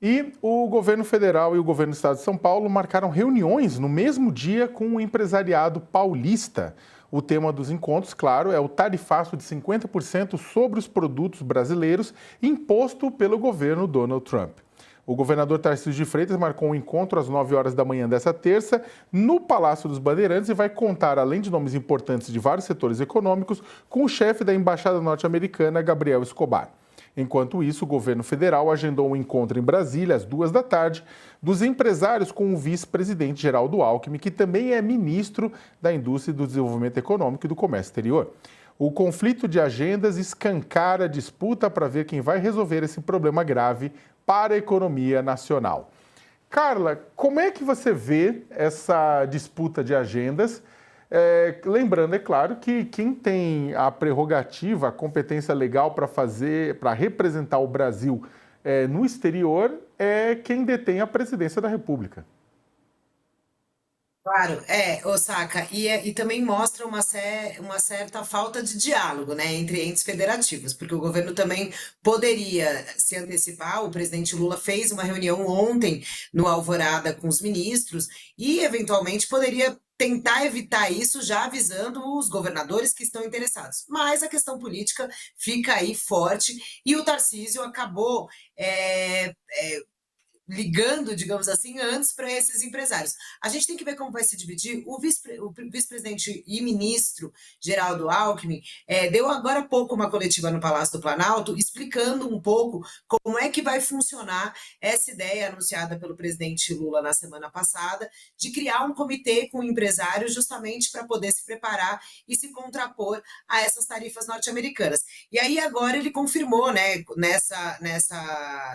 E o governo federal e o governo do estado de São Paulo marcaram reuniões no mesmo dia com o empresariado paulista. O tema dos encontros, claro, é o tarifaço de 50% sobre os produtos brasileiros imposto pelo governo Donald Trump. O governador Tarcísio de Freitas marcou um encontro às 9 horas da manhã dessa terça no Palácio dos Bandeirantes e vai contar, além de nomes importantes de vários setores econômicos, com o chefe da Embaixada Norte-Americana, Gabriel Escobar. Enquanto isso, o governo federal agendou um encontro em Brasília, às 2 da tarde, dos empresários com o vice-presidente Geraldo Alckmin, que também é ministro da Indústria e do Desenvolvimento Econômico e do Comércio Exterior. O conflito de agendas escancara a disputa para ver quem vai resolver esse problema grave para a economia nacional. Carla, como é que você vê essa disputa de agendas? Lembrando, é claro, que quem tem a prerrogativa, a competência legal para representar o Brasil no exterior é quem detém a presidência da República. Claro, Osaka, e também mostra uma certa falta de diálogo, né, entre entes federativos, porque o governo também poderia se antecipar. O presidente Lula fez uma reunião ontem no Alvorada com os ministros e, eventualmente, poderia tentar evitar isso, já avisando os governadores que estão interessados. Mas a questão política fica aí forte e o Tarcísio acabou. Ligando, digamos assim, antes para esses empresários. A gente tem que ver como vai se dividir. O vice-presidente e ministro Geraldo Alckmin deu agora há pouco uma coletiva no Palácio do Planalto explicando um pouco como é que vai funcionar essa ideia anunciada pelo presidente Lula na semana passada de criar um comitê com empresários justamente para poder se preparar e se contrapor a essas tarifas norte-americanas. E aí agora ele confirmou, né,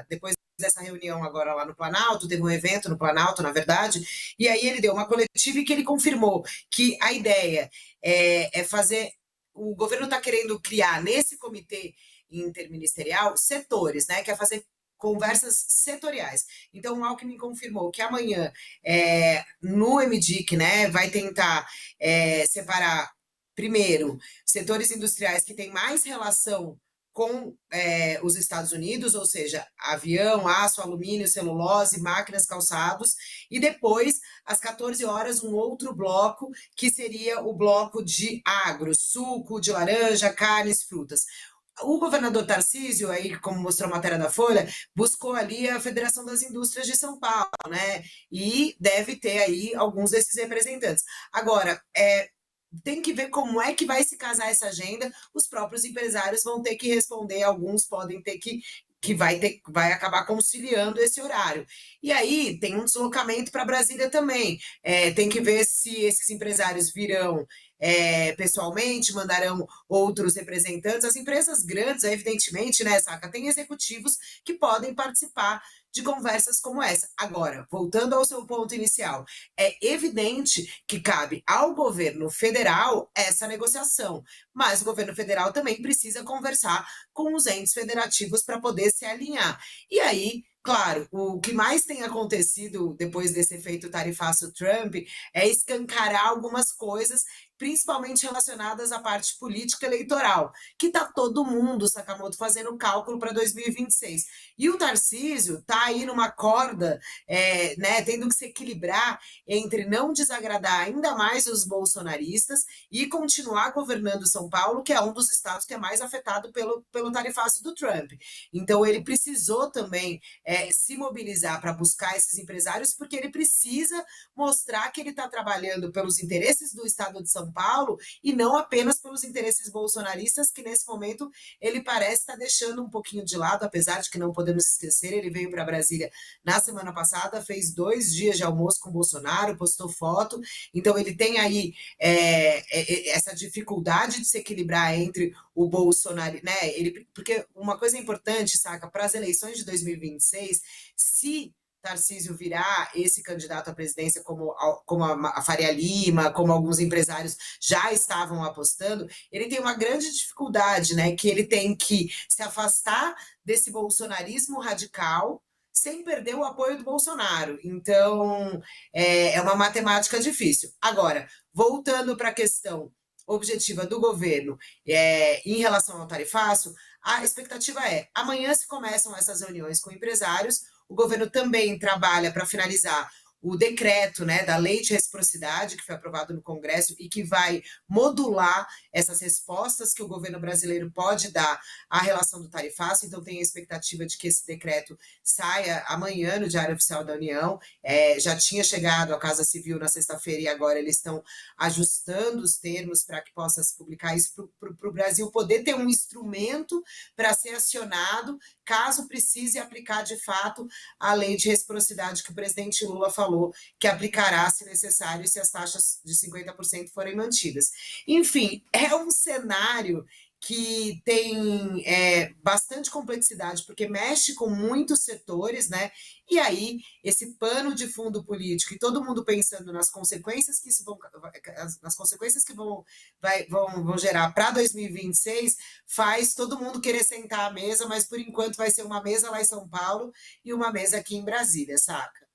depois dessa reunião agora lá no Planalto, teve um evento no Planalto, na verdade, e aí ele deu uma coletiva e que ele confirmou que a ideia é fazer. O governo está querendo criar nesse comitê interministerial setores, né? Quer fazer conversas setoriais. Então, o Alckmin confirmou que amanhã, no MDIC, né, vai tentar separar, primeiro, setores industriais que têm mais relação com os Estados Unidos, ou seja, avião, aço, alumínio, celulose, máquinas, calçados, e depois, às 14 horas, um outro bloco, que seria o bloco de agro, suco de laranja, carnes, frutas. O governador Tarcísio, aí, como mostrou a matéria da Folha, buscou ali a Federação das Indústrias de São Paulo, né? E deve ter aí alguns desses representantes. Agora, tem que ver como é que vai se casar essa agenda. Os próprios empresários vão ter que responder, alguns podem ter que vai acabar conciliando esse horário. E aí tem um deslocamento para Brasília também. Tem que ver se esses empresários virão pessoalmente, mandarão outros representantes. As empresas grandes, evidentemente, né, Saca, tem executivos que podem participar de conversas como essa. Agora, voltando ao seu ponto inicial, é evidente que cabe ao governo federal essa negociação, mas o governo federal também precisa conversar com os entes federativos para poder se alinhar. E aí, claro, o que mais tem acontecido depois desse efeito tarifaço Trump é escancarar algumas coisas, principalmente relacionadas à parte política eleitoral, que está todo mundo, Sakamoto, fazendo cálculo para 2026. E o Tarcísio está aí numa corda, né, tendo que se equilibrar entre não desagradar ainda mais os bolsonaristas e continuar governando São Paulo, que é um dos estados que é mais afetado pelo tarifaço do Trump. Então, ele precisou também se mobilizar para buscar esses empresários, porque ele precisa mostrar que ele está trabalhando pelos interesses do estado de São Paulo e não apenas pelos interesses bolsonaristas, que nesse momento ele parece estar deixando um pouquinho de lado, apesar de que não podemos esquecer, ele veio para Brasília na semana passada, fez 2 dias de almoço com Bolsonaro, postou foto, então ele tem aí essa dificuldade de se equilibrar entre o Bolsonaro, né? Porque uma coisa importante, Saca, para as eleições de 2026, se Tarcísio virar esse candidato à presidência, como a Faria Lima, como alguns empresários já estavam apostando, ele tem uma grande dificuldade, né? Que ele tem que se afastar desse bolsonarismo radical sem perder o apoio do Bolsonaro. Então, é uma matemática difícil. Agora, voltando para a questão objetiva do governo em relação ao tarifaço, a expectativa amanhã se começam essas reuniões com empresários. O governo também trabalha para finalizar o decreto, né, da lei de reciprocidade, que foi aprovado no Congresso e que vai modular essas respostas que o governo brasileiro pode dar à relação do tarifaço. Então, tem a expectativa de que esse decreto saia amanhã no Diário Oficial da União. Já tinha chegado à Casa Civil na sexta-feira e agora eles estão ajustando os termos para que possa se publicar isso para o Brasil poder ter um instrumento para ser acionado caso precise aplicar de fato a lei de reciprocidade que o presidente Lula falou que aplicará, se necessário, se as taxas de 50% forem mantidas. Enfim, é um cenário que tem bastante complexidade, porque mexe com muitos setores, né? E aí, esse pano de fundo político, e todo mundo pensando nas consequências que isso nas consequências que vão gerar para 2026, faz todo mundo querer sentar à mesa, mas por enquanto vai ser uma mesa lá em São Paulo e uma mesa aqui em Brasília, saca?